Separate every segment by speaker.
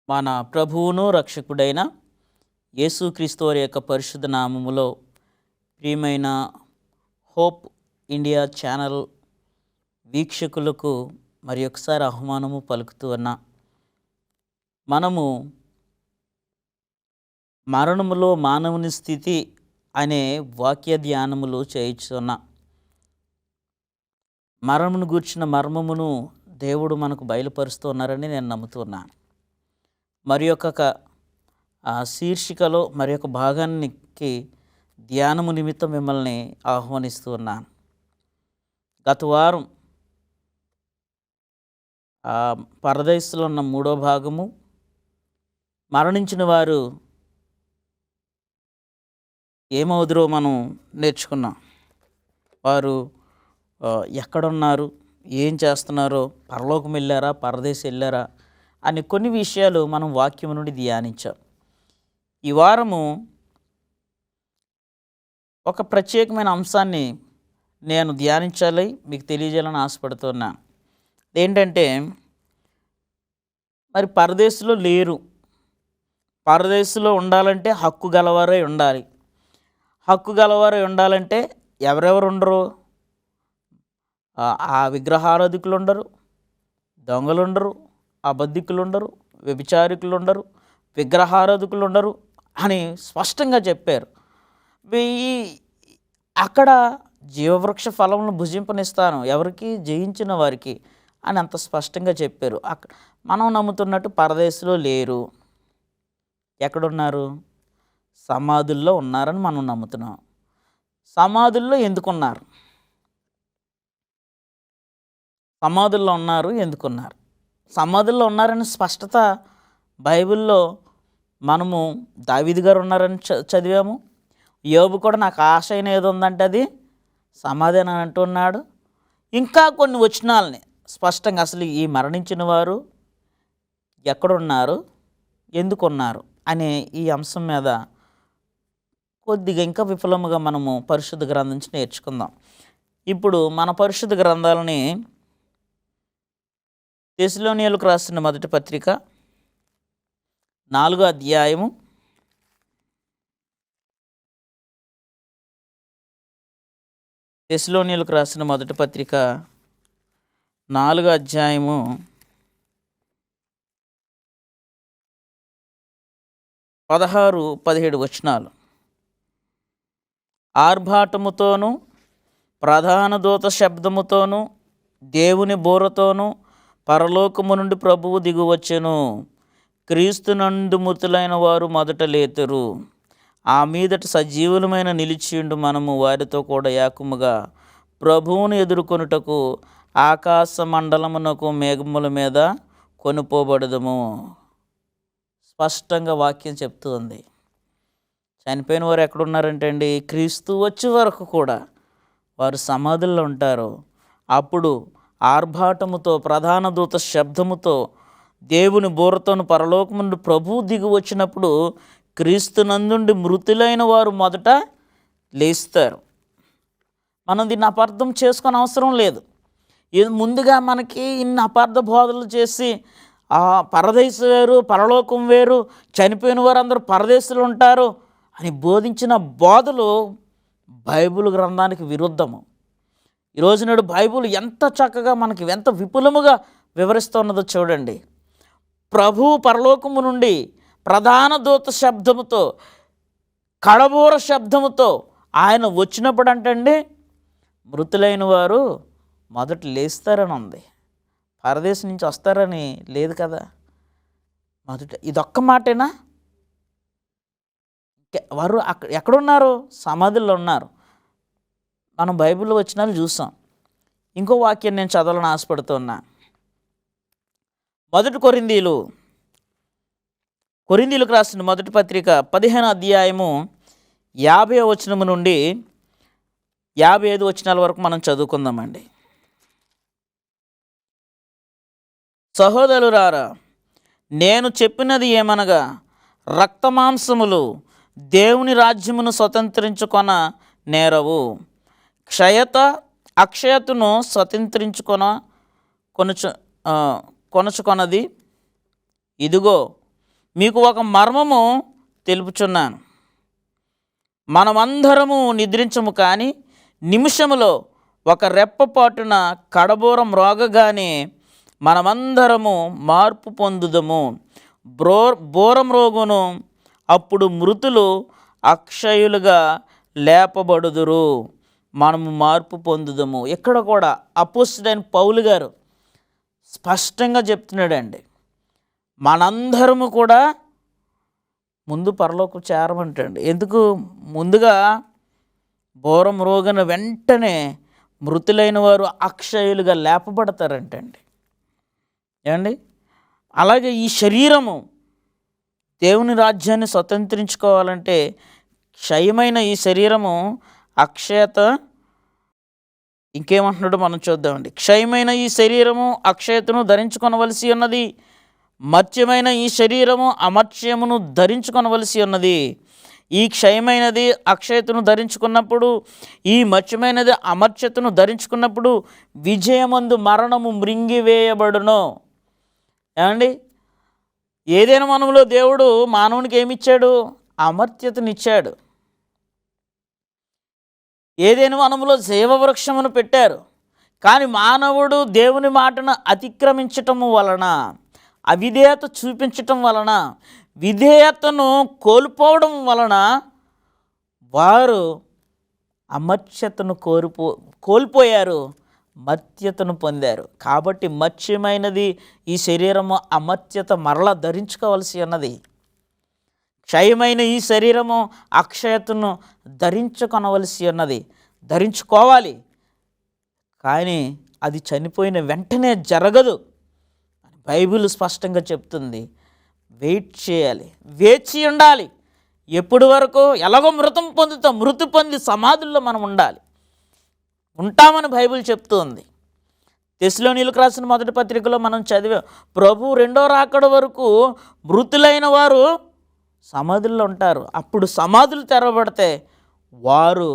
Speaker 1: మన ప్రభువును రక్షకుడైన యేసుక్రీస్తు వారి యొక్క పరిశుద్ధ నామములో ప్రియమైన హోప్ ఇండియా ఛానల్ వీక్షకులకు మరి ఒకసారి ఆహ్వానము పలుకుతూ ఉన్న మనము మరణములో మానవుని స్థితి అనే వాక్య ధ్యానములు చేయించున్న మరణమును గూర్చిన మర్మమును దేవుడు మనకు బయలుపరుస్తున్నారని నేను నమ్ముతున్నాను. మరి యొక్క శీర్షికలో మరి యొక్క భాగానికి ధ్యానము నిమిత్తం మిమ్మల్ని ఆహ్వానిస్తూ ఉన్నాను. గత వారం పరదేశంలో ఉన్న 3వ భాగము మరణించిన వారు ఏమవుదురో మనం నేర్చుకున్నాం. వారు ఎక్కడున్నారు, ఏం చేస్తున్నారో, పరలోకం వెళ్ళారా, పరదేశం వెళ్ళారా అని కొన్ని విషయాలు మనం వాక్యం నుండి ధ్యానించాం. ఈ వారము ఒక ప్రత్యేకమైన అంశాన్ని నేను ధ్యానించాలి, మీకు తెలియజేయాలని ఆశపడుతున్నాను. ఏంటంటే మరి పరదేశంలో లేరు, పరదేశంలో ఉండాలంటే హక్కు గలవారై ఉండాలి. హక్కు గలవారై ఉండాలంటే ఎవరెవరు ఉండరు? ఆ విగ్రహారాధికులు ఉండరు, దొంగలు ఉండరు, అబద్ధికులు ఉండరు, వ్యభిచారికులు ఉండరు, విగ్రహారాధకులు ఉండరు అని స్పష్టంగా చెప్పారు. అక్కడ జీవవృక్ష ఫలములను భుజింపనిస్తాను ఎవరికి? జయించిన వారికి అని అంత స్పష్టంగా చెప్పారు. మనం నమ్ముతున్నట్టు పరదేశంలో లేరు. ఎక్కడున్నారు? సమాధుల్లో ఉన్నారని మనం నమ్ముతున్నాం. సమాధుల్లో ఎందుకున్నారు? సమాధుల్లో ఉన్నారు ఎందుకున్నారు? సమాధుల్లో ఉన్నారని స్పష్టత బైబిల్లో మనము దావీదు గారు ఉన్నారని చదివాము. యోబు కూడా నాకు ఆశ అయిన ఏదో ఉందంటే అది సమాధి అని అంటున్నాడు. ఇంకా కొన్ని వచనాలని స్పష్టంగా అసలు ఈ మరణించిన వారు ఎక్కడున్నారు, ఎందుకున్నారు అనే ఈ అంశం మీద కొద్దిగా ఇంకా విఫలముగా మనము పరిశుద్ధ గ్రంథం నుంచి నేర్చుకుందాం. ఇప్పుడు మన పరిశుద్ధ గ్రంథాలని తెస్సలోనియులకు రాసిన మొదటి పత్రిక 4వ అధ్యాయము తెస్సలోనియులకు రాసిన మొదటి పత్రిక 4వ అధ్యాయము 16-17 వచనాలు. ఆర్భాటముతోనూ ప్రధాన దూత శబ్దముతోనూ దేవుని బోరతోనూ పరలోకము నుండి ప్రభువు దిగువచ్చెను. క్రీస్తునందు మృతులైన వారు మొదట లేతురు. ఆ మీదట సజీవులమైన నిలిచిండు మనము వారితో కూడా ఏకముగా ప్రభువును ఎదుర్కొనుటకు ఆకాశ మండలమునకు మేఘముల మీద కొనుపోబడదము. స్పష్టంగా వాక్యం చెప్తుంది. చనిపోయిన వారు ఎక్కడున్నారంటే అండి, క్రీస్తు వచ్చే వరకు కూడా వారు సమాధుల్లో ఉంటారు. అప్పుడు ఆర్భాటముతో ప్రధాన దూత శబ్దముతో దేవుని బోరతోను పరలోకము నుండి ప్రభువు దిగి వచ్చినప్పుడు క్రీస్తునందుండి మృతులైన వారు మొదట లేస్తారు. మనం దీన్ని అపార్థం చేసుకొని అవసరం లేదు. ఇది ముందుగా మనకి ఇన్ని అపార్థ బోధలు చేసి పరదేశం వేరు, పరలోకం వేరు, చనిపోయిన వారు అందరూ పరదేశంలో ఉంటారు అని బోధించిన బోధలు బైబిల్ గ్రంథానికి విరుద్ధము. ఈరోజు నాడు బైబిల్ ఎంత చక్కగా మనకి ఎంత విపులముగా వివరిస్తున్నదో చూడండి. ప్రభువు పరలోకము నుండి ప్రధాన దూత శబ్దముతో, కడబూర శబ్దముతో ఆయన వచ్చినప్పుడు అంటండి మృతులైన వారు మొదట లేస్తారని ఉంది. పరదేశం నుంచి వస్తారని లేదు కదా. మొదట ఇదొక్క మాటేనా? వారు ఎక్కడున్నారు? సమాధుల్లో ఉన్నారు. మనం బైబిల్లో వచనాలు చూసాం. ఇంకో వాక్యం నేను చదవాలని ఆశపడుతున్నా. మొదటి కొరింథీయులకు రాసిన మొదటి పత్రిక 15వ అధ్యాయము 50వ వచనము నుండి 55 వచనాల వరకు మనం చదువుకుందామండి. సహోదరులారా, నేను చెప్పినది ఏమనగా రక్తమాంసములు దేవుని రాజ్యమును స్వతంత్రించుకొన నేరవు. అక్షయతను స్వతంత్రించుకొనచుకొనది ఇదిగో మీకు ఒక మర్మము తెలుపుచున్నాను. మనమందరము నిద్రించము, కానీ నిమిషములో ఒక రెప్పపాటున కడబూరం రోగగానే మనమందరము మార్పు పొందుదము. బూరం రోగును, అప్పుడు మృతులు అక్షయులుగా లేపబడుదురు, మనము మార్పు పొందుదము. ఇక్కడ కూడా అపోస్తలుడైన పౌలు గారు స్పష్టంగా చెప్తున్నాడండి, మనందరము కూడా ముందు పరలోకం చేరమంటండి. ఎందుకు? ముందుగా బూరం రోగన వెంటనే మృతులైన వారు అక్షయులుగా లేపబడతారంటండి. ఏమండి? అలాగే ఈ శరీరము దేవుని రాజ్యాన్ని స్వతంత్రించుకోవాలంటే క్షయమైన ఈ శరీరము అక్షయత, ఇంకేమంటున్నాడో మనం చూద్దామండి. క్షయమైన ఈ శరీరము అక్షయతను ధరించుకొనవలసి ఉన్నది, మర్త్యమైన ఈ శరీరము అమర్త్యమును ధరించుకొనవలసి ఉన్నది. ఈ క్షయమైనది అక్షయతను ధరించుకున్నప్పుడు, ఈ మర్త్యమైనది అమర్త్యతను ధరించుకున్నప్పుడు విజయమందు మరణము మృంగివేయబడును. ఏమండి? ఏదైనా మనములో దేవుడు మానవునికి ఏమిచ్చాడు? అమర్త్యతనిచ్చాడు. ఏదైనా మనములో జీవవృక్షమును పెట్టారు. కానీ మానవుడు దేవుని మాటను అతిక్రమించటము వలన, అవిధేయత చూపించటం వలన, విధేయతను కోల్పోవడం వలన వారు అమర్త్యతను కోల్పోయారు, మర్త్యతను పొందారు. కాబట్టి మర్త్యమైనది ఈ శరీరము అమర్త్యత మరలా ధరించుకోవలసి ఉన్నది. క్షయమైన ఈ శరీరము అక్షయతను ధరించుకొనవలసి ఉన్నది, ధరించుకోవాలి. కానీ అది చనిపోయిన వెంటనే జరగదు. బైబిల్ స్పష్టంగా చెప్తుంది. వెయిట్ చేయాలి, వేచి ఉండాలి. ఎప్పటి వరకు? ఎలాగో మృతం పొందుతాం, మృతి పొంది సమాధుల్లో మనం ఉంటామని బైబిల్ చెప్తుంది. తెస్సలోనీయులకు రాసిన మొదటి పత్రికలో మనం చదివాం, ప్రభు రెండో రాకడ వరకు మృతులైన వారు సమాధుల్లో ఉంటారు. అప్పుడు సమాధులు తెరవబడితే వారు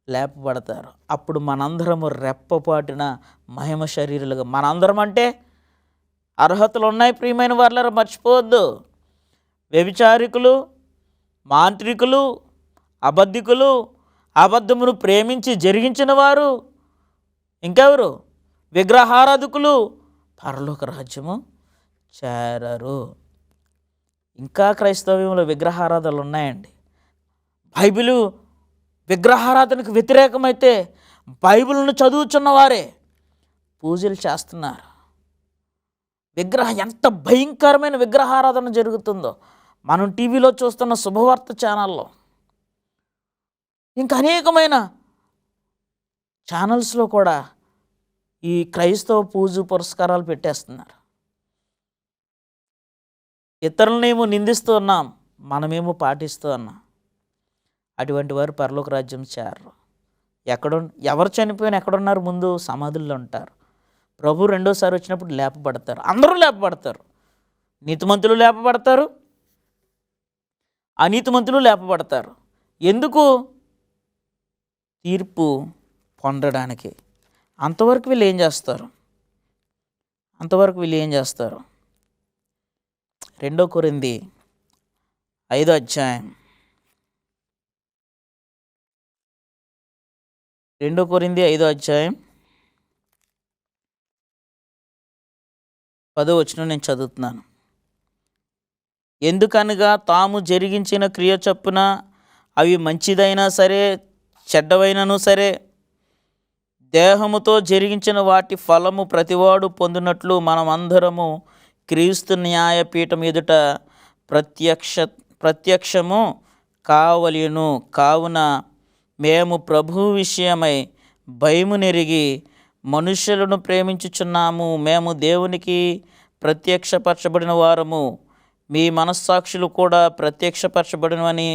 Speaker 1: లేపబడతారు. అప్పుడు మనందరము రెప్పపాటిన మహిమ శరీరులుగా, మనందరం అంటే అర్హతలు ఉన్నాయి ప్రియమైన వారులారా, మర్చిపోవద్దు. వ్యభిచారికులు, మాంత్రికులు, అబద్ధికులు, అబద్ధమును ప్రేమించి జరిగించిన వారు, ఇంకెవరు? విగ్రహారాధకులు పరలోక రాజ్యము చేరరు. ఇంకా క్రైస్తవ్యంలో విగ్రహారాధనలు ఉన్నాయండి. బైబిలు విగ్రహారాధనకు వ్యతిరేకమైతే బైబిల్ను చదువుచున్న వారే పూజలు చేస్తున్నారు. ఎంత భయంకరమైన విగ్రహారాధన జరుగుతుందో మనం టీవీలో చూస్తున్న శుభవార్త ఛానల్లో, ఇంకా అనేకమైన ఛానల్స్లో కూడా ఈ క్రైస్తవ పూజ పురస్కారాలు పెట్టేస్తున్నారు. ఇతరులనేమో నిందిస్తూ ఉన్నాం, మనమేమో పాటిస్తూ ఉన్నాం. అటువంటి వారు పరలోక రాజ్యం చేరరు. ఎవరు చనిపోయినా ఎక్కడున్నారు? ముందు సమాధుల్లో ఉంటారు. ప్రభు రెండోసారి వచ్చినప్పుడు లేపబడతారు. అందరూ లేపబడతారు. నీతిమంతులు లేపబడతారు, అనీతిమంతులు లేపబడతారు. ఎందుకు? తీర్పు పొందడానికి. అంతవరకు వీళ్ళు ఏం చేస్తారు? 2 కొరింథీ 5వ అధ్యాయం 2 కొరింథీ 5వ అధ్యాయం 10వ వచనం నేను చదువుతున్నాను. ఎందుకనగా తాము జరిగించిన క్రియ చొప్పున అవి మంచిదైనా సరే చెడ్డవైనను సరే దేహముతో జరిగించిన వాటి ఫలము ప్రతివాడు పొందినట్లు మనమందరము క్రీస్తు న్యాయపీఠం ఎదుట ప్రత్యక్షము కావలెను. కావున మేము ప్రభు విషయమై భయము నెరిగి మనుష్యులను ప్రేమించుచున్నాము. మేము దేవునికి ప్రత్యక్షపరచబడిన వారము, మీ మనస్సాక్షులు కూడా ప్రత్యక్షపరచబడినవని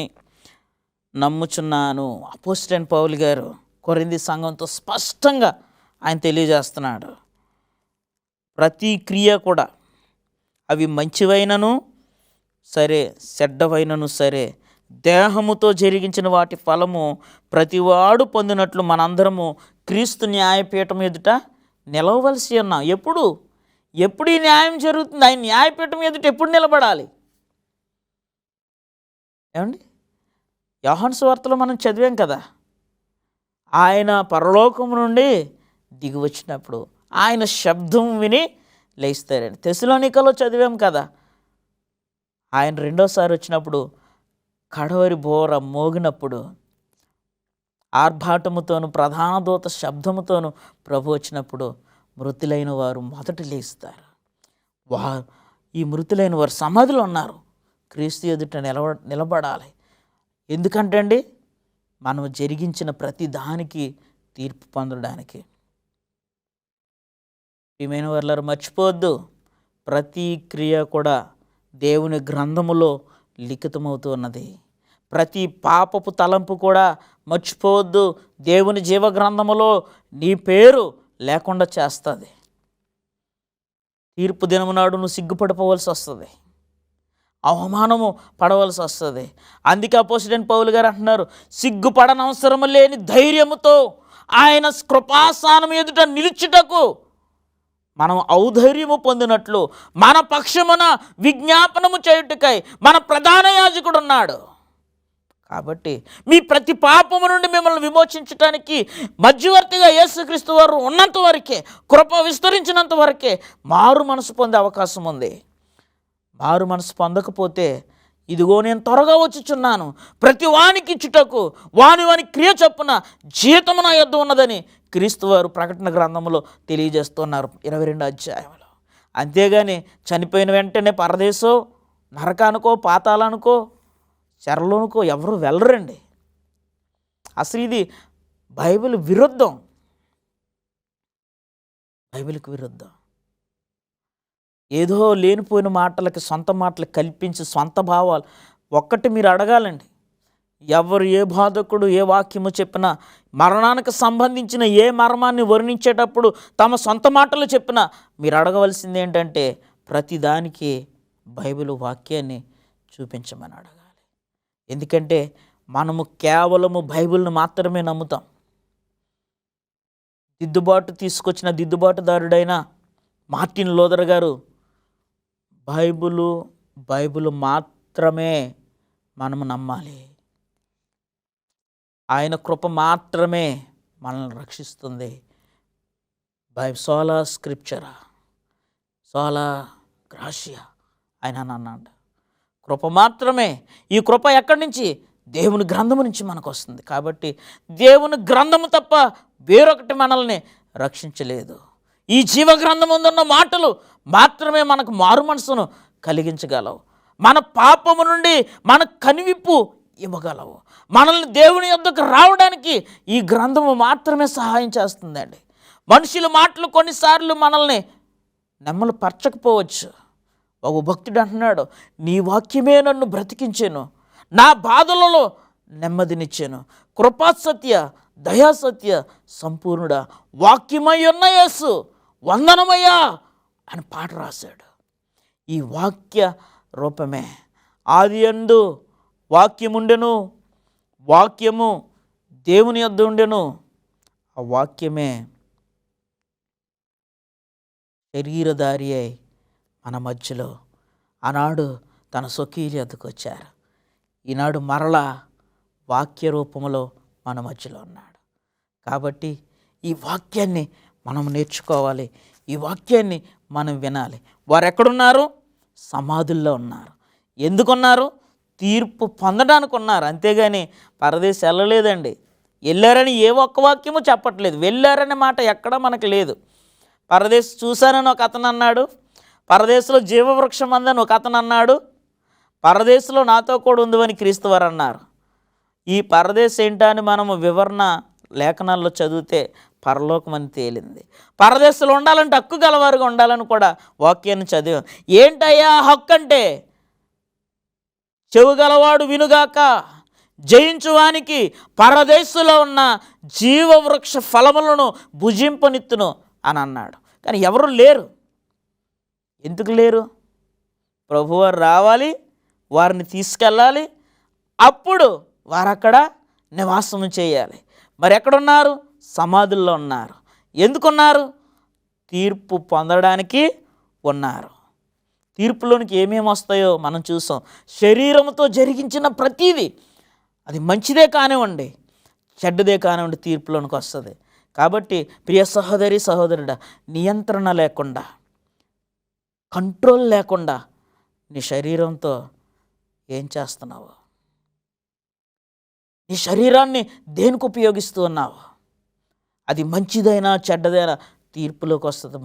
Speaker 1: నమ్ముచున్నాను. అపోస్తలుడైన పౌలు గారు కొరింథీ సంఘంతో స్పష్టంగా ఆయన తెలియజేస్తున్నాడు. ప్రతి క్రియ కూడా అవి మంచివైనను సరే చెడ్డవైనను సరే దేహముతో జరిగించిన వాటి ఫలము ప్రతివాడు పొందినట్లు మనందరము క్రీస్తు న్యాయపీఠం ఎదుట నిలవవలసి ఉన్నాం. ఎప్పుడు ఈ న్యాయం జరుగుతుంది? ఆయన న్యాయపీఠం ఎదుట ఎప్పుడు నిలబడాలి? ఏమండి, యోహాను సువార్తలో మనం చదివాం కదా, ఆయన పరలోకం నుండి దిగి వచ్చినప్పుడు ఆయన శబ్దం విని లేస్తారని. తెస్సలోనికలో చదివాం కదా, ఆయన రెండోసారి వచ్చినప్పుడు కడవరి బోర మోగినప్పుడు ఆర్భాటముతోను ప్రధాన దూత శబ్దముతోను ప్రభు వచ్చినప్పుడు మృతులైన వారు మొదట లేస్తారు. ఈ మృతులైన వారు సమాధిలో ఉన్నారు, క్రీస్తు ఎదుట నిలబడాలి. ఎందుకంటే అండి, మనం జరిగించిన ప్రతి దానికి తీర్పు పొందడానికి. ప్రియమైన వారులారా, మర్చిపోవద్దు, ప్రతి క్రియ కూడా దేవుని గ్రంథములో లిఖితమవుతూ ఉన్నది. ప్రతి పాపపు తలంపు కూడా మర్చిపోవద్దు, దేవుని జీవ గ్రంథములో నీ పేరు లేకుండా చేస్తుంది. తీర్పు దినము నాడు నువ్వు సిగ్గుపడిపోవలసి వస్తుంది, అవమానము పడవలసి వస్తుంది. అందుకే అపోస్తలుడైన పౌలు గారు అంటున్నారు, సిగ్గుపడనవసరము లేని ధైర్యముతో ఆయన కృపాసనం ఎదుట నిలుచుటకు మనం ఔధైర్యము పొందినట్లు మన పక్షమున విజ్ఞాపనము చేయుటకై మన ప్రధాన యాజకుడు ఉన్నాడు. కాబట్టి మీ ప్రతి పాపము నుండి మిమ్మల్ని విమోచించడానికి మధ్యవర్తిగా యేసుక్రీస్తు వారు ఉన్నంత వరకే, కృప విస్తరించినంత వరకే మారు మనసు పొందే అవకాశం ఉంది. మారు మనసు పొందకపోతే, ఇదిగో నేను త్వరగా వచ్చుచున్నాను, ప్రతి వానికి ఇచ్చుటకు వాని క్రియ చొప్పున జీతము నా యొద్ద ఉన్నదని క్రీస్తు వారు ప్రకటన గ్రంథంలో తెలియజేస్తున్నారు 22వ అధ్యాయంలో. అంతేగాని చనిపోయిన వెంటనే పరదేశో, నరకానికో, పాతాళానికో, చెరలోనికో ఎవరు వెళ్ళరండి. అసలు ఇది బైబిల్ విరుద్ధం, బైబిల్కి విరుద్ధం. ఏదో లేనిపోయిన మాటలకి సొంత మాటలు కల్పించి సొంత భావాలు. ఒక్కటి మీరు అడగాలండి, ఎవరు ఏ బాధకుడు ఏ వాక్యము చెప్పినా, మరణానికి సంబంధించిన ఏ మర్మాన్ని వర్ణించేటప్పుడు తమ సొంత మాటలు చెప్పినా మీరు అడగవలసింది ఏంటంటే, ప్రతిదానికి బైబిల్ వాక్యాన్ని చూపించమని అడగాలి. ఎందుకంటే మనము కేవలము బైబిల్ను మాత్రమే నమ్ముతాం. దిద్దుబాటు తీసుకొచ్చిన దిద్దుబాటుదారుడైన మార్టిన్ లూథర్ గారు బైబిల్ మాత్రమే మనము నమ్మాలి, ఆయన కృప మాత్రమే మనల్ని రక్షిస్తుంది. సోలా స్క్రిప్చరా, సోలా గ్రాషియా ఆయన అన్నాడు, కృప మాత్రమే. ఈ కృప ఎక్కడి నుంచి? దేవుని గ్రంథము నుంచి మనకు వస్తుంది. కాబట్టి దేవుని గ్రంథము తప్ప వేరొకటి మనల్ని రక్షించలేదు. ఈ జీవ గ్రంథము ఉన్న మాటలు మాత్రమే మనకు మారు మనసును కలిగించగలవు, మన పాపము నుండి మన కనివిప్పు ఇవ్వగలవు, మనల్ని దేవుని యొద్దకు రావడానికి ఈ గ్రంథము మాత్రమే సహాయం చేస్తుందండి. మనుషుల మాటలు కొన్నిసార్లు మనల్ని నెమ్మలు పరచకపోవచ్చు. ఒక భక్తుడు అంటున్నాడు, నీ వాక్యమే నన్ను బ్రతికించాను, నా బాధలలో నెమ్మదినిచ్చాను, కృపాసత్య దయాసత్య సంపూర్ణుడా వాక్యమై ఉన్న యేసు వందనమయ్యా అని పాట రాశాడు. ఈ వాక్య రూపమే, ఆదియందు వాక్యముండెను, వాక్యము దేవుని యొద్ద ఉండెను, ఆ వాక్యమే శరీరధారి అయి మన మధ్యలో ఆనాడు తన స్వకీయ యొద్దకు వచ్చారు. ఈనాడు మరలా వాక్య రూపంలో మన మధ్యలో ఉన్నాడు. కాబట్టి ఈ వాక్యాన్ని మనం నేర్చుకోవాలి, ఈ వాక్యాన్ని మనం వినాలి. వారు ఎక్కడున్నారు? సమాధుల్లో ఉన్నారు. ఎందుకున్నారు? తీర్పు పొందడానికి ఉన్నారు. అంతేగాని పరదేశం వెళ్ళలేదండి. వెళ్ళారని ఏ ఒక్క వాక్యము చెప్పట్లేదు. వెళ్ళారనే మాట ఎక్కడా మనకు లేదు. పరదేశం చూశానని ఒక అతను అన్నాడు, పరదేశంలో జీవవృక్షం అందని ఒక అతను అన్నాడు, పరదేశంలో నాతో కూడా ఉందని క్రీస్తు వారు అన్నారు. ఈ పరదేశం ఏంటా అని మనము వివరణ లేఖనాల్లో చదివితే పరలోకం అని తేలింది. పరదేశంలో ఉండాలంటే హక్కు గలవారుగా ఉండాలని కూడా వాక్యాన్ని చదివాం. ఏంటయ్యా హక్కు అంటే? చెవు గలవాడు వినుగాక, జయించువానికి పరదేశంలో ఉన్న జీవవృక్ష ఫలములను భుజింపనిత్తును అని అన్నాడు. కానీ ఎవరు లేరు. ఎందుకు లేరు? ప్రభువారు రావాలి, వారిని తీసుకెళ్ళాలి, అప్పుడు వారు అక్కడ నివాసం చేయాలి. మరి ఎక్కడున్నారు? సమాధుల్లో ఉన్నారు. ఎందుకున్నారు? తీర్పు పొందడానికి ఉన్నారు. తీర్పులోనికి ఏమేమి వస్తాయో మనం చూసాం. శరీరంతో జరిగించిన ప్రతీది, అది మంచిదే కానివ్వండి చెడ్డదే కానివ్వండి, తీర్పులోనికి వస్తుంది. కాబట్టి ప్రియ సహోదరి సహోదరుడా, నియంత్రణ లేకుండా, కంట్రోల్ లేకుండా నీ శరీరంతో ఏం చేస్తున్నావు? నీ శరీరాన్ని దేనికి ఉపయోగిస్తూ ఉన్నావు? అది మంచిదైనా చెడ్డదైనా తీర్పులోకి వస్తుంది.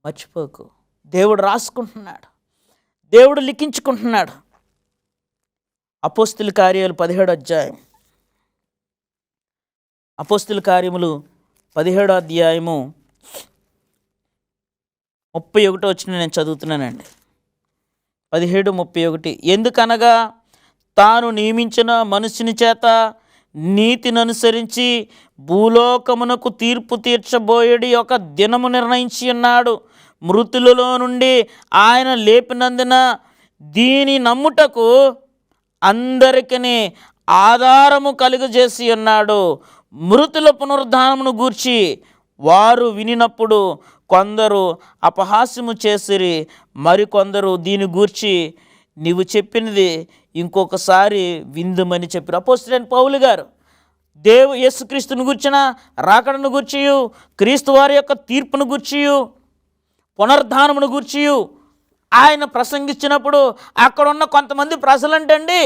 Speaker 1: మర్చిపోకు. దేవుడు రాసుకుంటున్నాడు, దేవుడు లిఖించుకుంటున్నాడు. అపోస్తుల కార్యాలు 17వ అధ్యాయం, అపోస్తుల కార్యములు 17వ అధ్యాయము 31 వచ్చిన నేను చదువుతున్నానండి. 17:31. ఎందుకనగా తాను నియమించిన మనుషుని చేత నీతిని అనుసరించి భూలోకమునకు తీర్పు తీర్చబోయేడి ఒక దినము నిర్ణయించి ఉన్నాడు. మృతులలో నుండి ఆయన లేపినందున దీని నమ్ముటకు అందరికీ ఆధారము కలుగజేసి ఉన్నాడు. మృతుల పునరుద్ధానమును గూర్చి వారు వినినప్పుడు కొందరు అపహాస్యము చేసిరి, మరికొందరు దీని గూర్చి నీవు చెప్పినది ఇంకొకసారి విందుమని చెప్పారు. అపోస్తలుడైన పౌలు గారు యేసుక్రీస్తుని గూర్చిన రాకడను గూర్చియు, క్రీస్తు వారి యొక్క తీర్పును గూర్చియు, పునరుద్ధానమును గూర్చియు ఆయన ప్రసంగించినప్పుడు అక్కడున్న కొంతమంది ప్రజలంటండి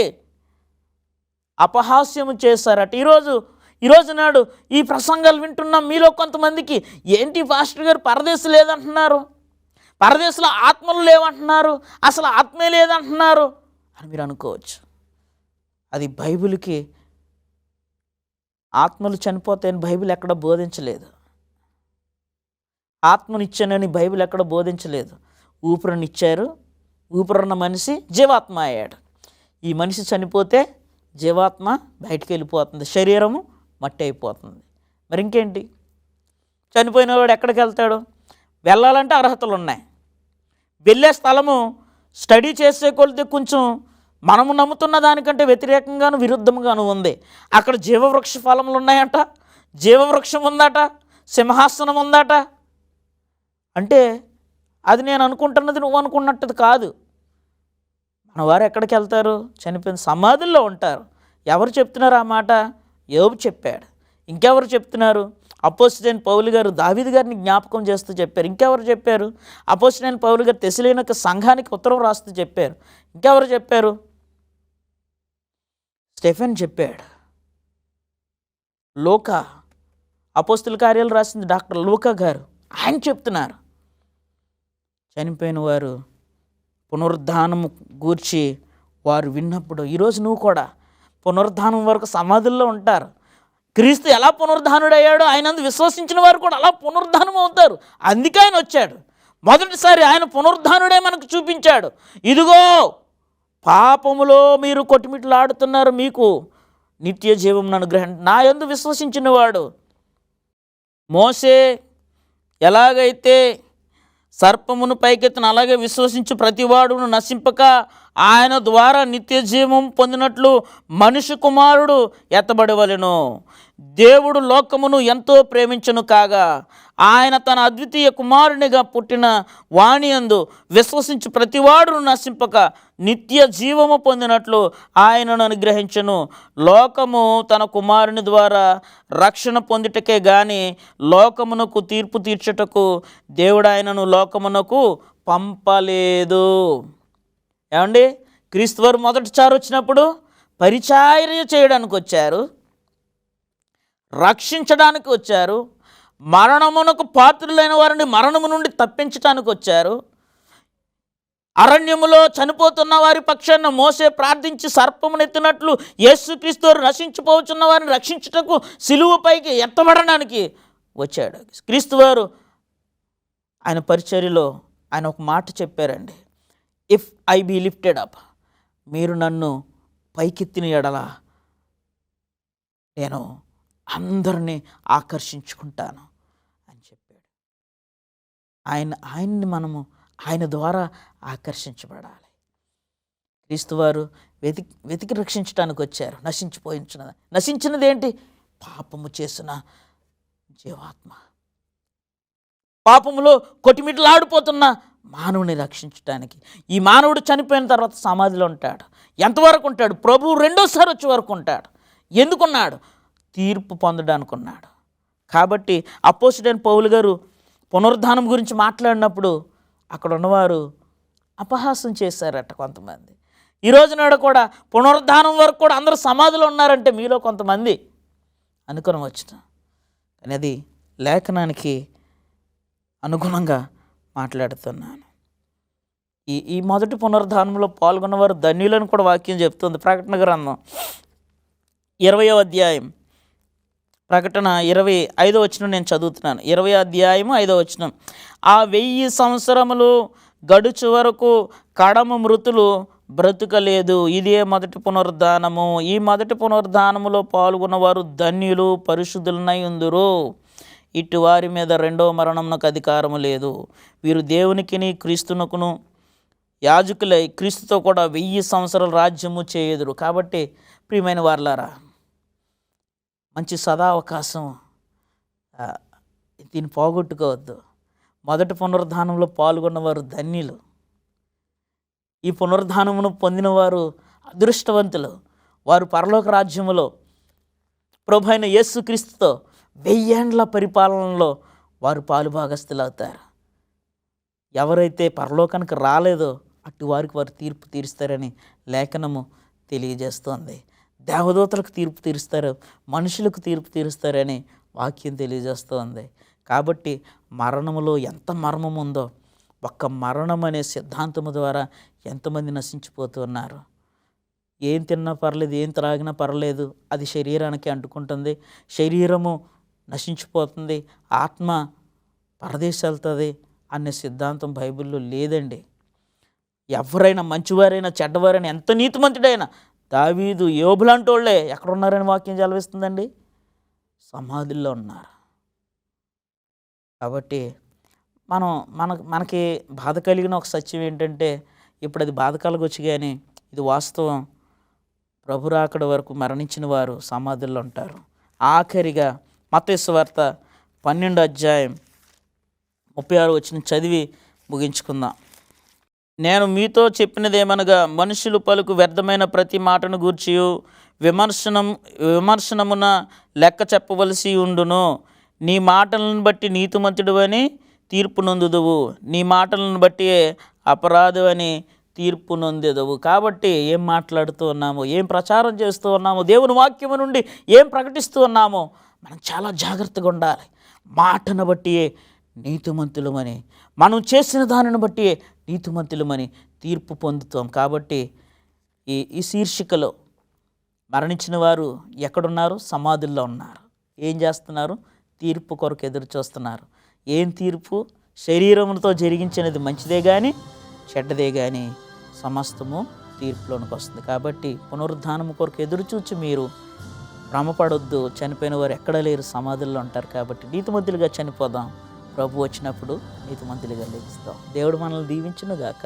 Speaker 1: అపహాస్యము చేశారట. ఈరోజు నాడు ఈ ప్రసంగాలు వింటున్నాం మీలో కొంతమందికి, ఏంటి పాస్టర్ గారు పరదేశం లేదంటున్నారు, పరదేశంలో ఆత్మలు లేవంటున్నారు, అసలు ఆత్మే లేదంటున్నారు అని మీరు అనుకోవచ్చు. అది బైబిల్కి ఆత్మలు చనిపోతాయని బైబిల్ ఎక్కడ బోధించలేదు. ఆత్మనిచ్చానని బైబిల్ ఎక్కడ బోధించలేదు. ఊపిరినిచ్చారు, ఊపిరున్న మనిషి జీవాత్మ అయ్యాడు. ఈ మనిషి చనిపోతే జీవాత్మ బయటికి వెళ్ళిపోతుంది, శరీరము మట్టి అయిపోతుంది. మరి ఇంకేంటి? చనిపోయిన వాడు ఎక్కడికి వెళ్తాడు? వెళ్ళాలంటే అర్హతలు ఉన్నాయి. వెళ్ళే స్థలము స్టడీ చేసే కొలితే కొంచెం మనము నమ్ముతున్న దానికంటే వ్యతిరేకంగాను విరుద్ధంగాను ఉంది. అక్కడ జీవవృక్ష ఫలములు ఉన్నాయట, జీవవృక్షం ఉందట, సింహాసనం ఉందట. అంటే అది నేను అనుకుంటున్నది నువ్వు అనుకున్నట్టు కాదు. మన వారు ఎక్కడికి వెళ్తారు? చనిపోయిన సమాధుల్లో ఉంటారు. ఎవరు చెప్తున్నారు ఆ మాట? యోబు చెప్పాడు. ఇంకెవరు చెప్తున్నారు? అపోస్తలుడైన పౌలు గారు దావీదు గారిని జ్ఞాపకం చేస్తూ చెప్పారు. ఇంకెవరు చెప్పారు? అపోస్తలుడైన పౌలు గారు తెస్సలోనిక సంఘానికి ఉత్తరం రాస్తూ చెప్పారు. ఇంకెవరు చెప్పారు? స్టెఫెన్ చెప్పాడు. లూకా, అపోస్తల కార్యాలు రాసింది డాక్టర్ లూకా గారు, ఆయన చెప్తున్నారు. చనిపోయిన వారు పునరుద్ధానము గూర్చి వారు విన్నప్పుడు, ఈరోజు నువ్వు కూడా పునరుద్ధానం వరకు సమాధుల్లో ఉంటారు. క్రీస్తు ఎలా పునరుద్ధానుడయ్యాడో ఆయనందు విశ్వసించిన వారు కూడా అలా పునరుద్ధానం అవుతారు. అందుకే ఆయన వచ్చాడు. మొదటిసారి ఆయన పునరుద్ధానుడే మనకు చూపించాడు. ఇదిగో పాపములో మీరు కొట్టుమిట్లాడుతున్నారు, మీకు నిత్య జీవమును అనుగ్రహం నా యందు విశ్వసించిన వాడు. మోసే ఎలాగైతే సర్పమును పైకెత్తిన అలాగే విశ్వసించు ప్రతివాడును నశింపక ఆయన ద్వారా నిత్య జీవం పొందినట్లు మనుష్య కుమారుడు ఎత్తబడవలెను. దేవుడు లోకమును ఎంతో ప్రేమించును కాగా ఆయన తన అద్వితీయ కుమారునిగా పుట్టిన వాని యందు విశ్వసించు ప్రతివాడును నశింపక నిత్య జీవము పొందినట్లు ఆయనను అనుగ్రహించును. లోకము తన కుమారుని ద్వారా రక్షణ పొందుటకే గాని లోకమునకు తీర్పు తీర్చుటకు దేవుడు ఆయనను లోకమునకు పంపలేదు. ఏమండి? క్రీస్తు వారు మొదటిసారి వచ్చినప్పుడు పరిచర్య చేయడానికి వచ్చారు, రక్షించడానికి వచ్చారు, మరణమునకు పాత్రులైన వారిని మరణము నుండి తప్పించడానికి వచ్చారు. అరణ్యములో చనిపోతున్న వారి పక్షాన మోసే ప్రార్థించి సర్పమునెత్తినట్లు యేసుక్రీస్తు వారు నశించిపోతున్న వారిని రక్షించుటకు సిలువపైకి ఎత్తబడడానికి వచ్చాడు. క్రీస్తు వారు ఆయన పరిచర్యలో ఆయన ఒక మాట చెప్పారండి, if I be lifted up, మీరు నన్ను పైకెత్తిన ఎడల నేను అందరినీ ఆకర్షించుకుంటాను అని చెప్పాడు. ఆయన్ని మనము ఆయన ద్వారా ఆకర్షించబడాలి. క్రీస్తువారు వెతికి రక్షించడానికి వచ్చారు. నశించినది ఏంటి? పాపము చేసిన జీవాత్మ, పాపములో కొటిమిట్లాడిపోతున్న మానవుని రక్షించడానికి. ఈ మానవుడు చనిపోయిన తర్వాత సమాధిలో ఉంటాడు. ఎంతవరకు ఉంటాడు? ప్రభువు రెండోసారి వచ్చే వరకు ఉంటాడు. ఎందుకున్నాడు? తీర్పు పొందడానికి ఉన్నాడు. కాబట్టి అపోస్తలుడైన పౌలు గారు పునరుద్ధానం గురించి మాట్లాడినప్పుడు అక్కడ ఉన్నవారు అపహాసం చేశారట కొంతమంది. ఈ రోజునాడు కూడా పునరుద్ధానం వరకు కూడా అందరూ సమాధిలో ఉన్నారంటే మీలో కొంతమంది అనుకుని వచ్చిన, కానీ అది లేఖనానికి అనుగుణంగా మాట్లాడుతున్నాను. ఈ మొదటి పునరుద్ధానంలో పాల్గొన్నవారు ధన్యులను కూడా వాక్యం చెప్తుంది. ప్రకటన గ్రంథం 20వ అధ్యాయం, ప్రకటన 25వ వచనం నేను చదువుతున్నాను. 20వ అధ్యాయము 5వ వచనం. ఆ 1000 సంవత్సరములు గడుచు వరకు కడమ మృతులు బ్రతుకలేదు. ఇదే మొదటి పునరుద్ధానము. ఈ మొదటి పునరుద్ధానములో పాల్గొన్నవారు ధన్యులు, పరిశుద్ధులనై ఉందురు. ఇటు వారి మీద రెండవ మరణమునకు అధికారము లేదు. వీరు దేవునికిని క్రీస్తునకును యాజకులై క్రీస్తుతో కూడా 1000 సంవత్సరాల రాజ్యము చేయుదురు. కాబట్టి ప్రియమైన వారలారా, మంచి సదావకాశం, దీన్ని పోగొట్టుకోవద్దు. మొదటి పునరుద్ధానంలో పాల్గొన్నవారు ధన్యులు. ఈ పునరుద్ధానమును పొందినవారు అదృష్టవంతులు. వారు పరలోక రాజ్యములో ప్రభు అయిన యేసుక్రీస్తుతో 1000 ఏండ్ల పరిపాలనలో వారు పాలుభాగస్తులు అవుతారు. ఎవరైతే పరలోకానికి రాలేదో అటు వారికి వారు తీర్పు తీరుస్తారని లేఖనము తెలియజేస్తోంది. దేవదూతలకు తీర్పు తీరుస్తారు, మనుషులకు తీర్పు తీరుస్తారని వాక్యం తెలియజేస్తోంది. కాబట్టి మరణములో ఎంత మర్మం ఉందో, ఒక్క మరణం అనే సిద్ధాంతము ద్వారా ఎంతమంది నశించిపోతున్నారు. ఏం తిన్నా పర్లేదు, ఏం త్రాగినా పర్లేదు, అది శరీరానికి అంటుకుంటుంది. శరీరము నశించిపోతుంది, ఆత్మ పరదేశం వెళ్తుంది అనే సిద్ధాంతం బైబిల్లో లేదండి. ఎవరైనా మంచివారైనా చెడ్డవారైనా ఎంత నీతిమంతుడైనా దావీదు, యోబు లాంటి వాళ్ళే ఎక్కడున్నారని వాక్యం చదివిస్తుందండి? సమాధుల్లో ఉన్నారు. కాబట్టి మనకి బాధ కలిగిన ఒక సత్యం ఏంటంటే, ఇప్పుడు అది బాధ కలగొచ్చు కానీ ఇది వాస్తవం. ప్రభు రాకడ వరకు మరణించిన వారు సమాధుల్లో ఉంటారు. ఆఖరిగా మత్తయి సువార్త 12వ అధ్యాయం 36వ వచనం చదివి ముగించుకుందాం. నేను మీతో చెప్పినదేమనగా, మనుషులు పలుకు వ్యర్థమైన ప్రతి మాటను గూర్చి విమర్శనమున లెక్క చెప్పవలసి ఉండును. నీ మాటలను బట్టి నీతిమంతుడు అని తీర్పు నొందుదువు, నీ మాటలను బట్టి అపరాధు అని తీర్పు నొందెదవు. కాబట్టి ఏం మాట్లాడుతూ ఉన్నామో, ఏం ప్రచారం చేస్తూ ఉన్నామో, దేవుని వాక్యము నుండి ఏం ప్రకటిస్తూ ఉన్నామో మనం చాలా జాగ్రత్తగా ఉండాలి. మాటను బట్టి నీతిమంతులమని, మనం చేసిన దానిని బట్టి నీతిమంతులమని తీర్పు పొందుతాం. కాబట్టి ఈ శీర్షికలో మరణించిన వారు ఎక్కడున్నారు? సమాధుల్లో ఉన్నారు. ఏం చేస్తున్నారు? తీర్పు కొరకు ఎదురు చూస్తున్నారు. ఏం తీర్పు? శరీరముతో జరిగించినది మంచిదే కానీ చెడ్డదే కానీ సమస్తము తీర్పులోనికి వస్తుంది. కాబట్టి పునరుద్ధానము కొరకు ఎదురు చూచి మీరు భ్రమపడొద్దు. చనిపోయిన వారు ఎక్కడ లేరు, సమాధుల్లో ఉంటారు. కాబట్టి నీతిమంతులుగా చనిపోదాం. ప్రభు వచ్చినప్పుడు నీతిమంతులుగా లెగిస్తాం. దేవుడు మనల్ని దీవించును గాక.